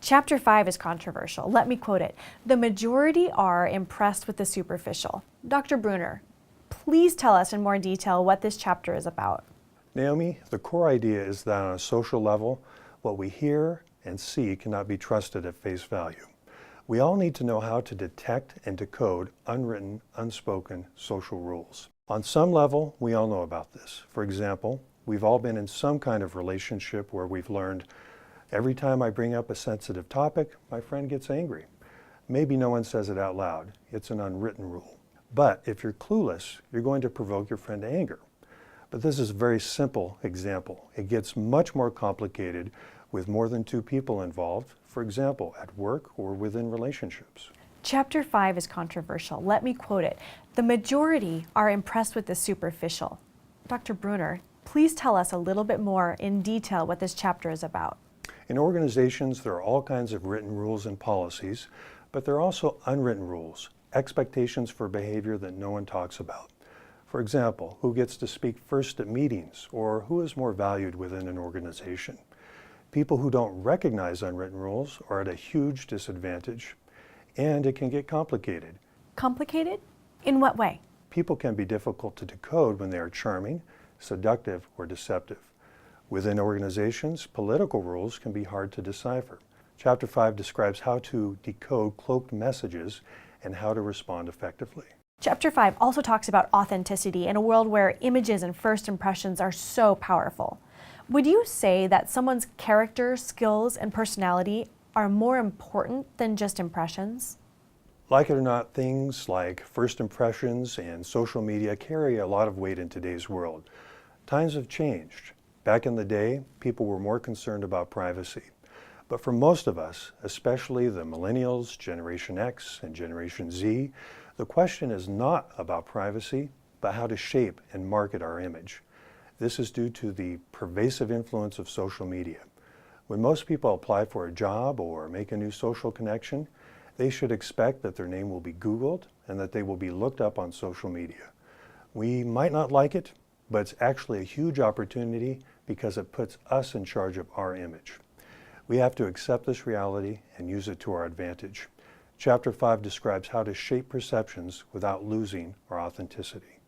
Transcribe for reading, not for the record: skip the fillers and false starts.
Chapter 5 is controversial. Let me quote it. The majority are impressed with the superficial. Dr. Bruner, please tell us in more detail what this chapter is about. Naomi, the core idea is that on a social level, what we hear and see cannot be trusted at face value. We all need to know how to detect and decode unwritten, unspoken social rules. On some level, we all know about this. For example, we've all been in some kind of relationship where we've learned every time I bring up a sensitive topic, my friend gets angry. Maybe no one says it out loud. It's an unwritten rule. But if you're clueless, you're going to provoke your friend to anger. But this is a very simple example. It gets much more complicated with more than two people involved, for example, at work or within relationships. Chapter 5 is controversial. Let me quote it. The majority are impressed with the superficial. Dr. Bruner, please tell us a little bit more in detail what this chapter is about. In organizations, there are all kinds of written rules and policies, but there are also unwritten rules, expectations for behavior that no one talks about. For example, who gets to speak first at meetings, or who is more valued within an organization. People who don't recognize unwritten rules are at a huge disadvantage, and it can get complicated. Complicated? In what way? People can be difficult to decode when they are charming, seductive, or deceptive. Within organizations, political rules can be hard to decipher. Chapter 5 describes how to decode cloaked messages and how to respond effectively. Chapter 5 also talks about authenticity in a world where images and first impressions are so powerful. Would you say that someone's character, skills, and personality are more important than just impressions? Like it or not, things like first impressions and social media carry a lot of weight in today's world. Times have changed. Back in the day, people were more concerned about privacy. But for most of us, especially the millennials, Generation X, and Generation Z, the question is not about privacy, but how to shape and market our image. This is due to the pervasive influence of social media. When most people apply for a job or make a new social connection, they should expect that their name will be Googled and that they will be looked up on social media. We might not like it, but it's actually a huge opportunity because it puts us in charge of our image. We have to accept this reality and use it to our advantage. Chapter 5 describes how to shape perceptions without losing our authenticity.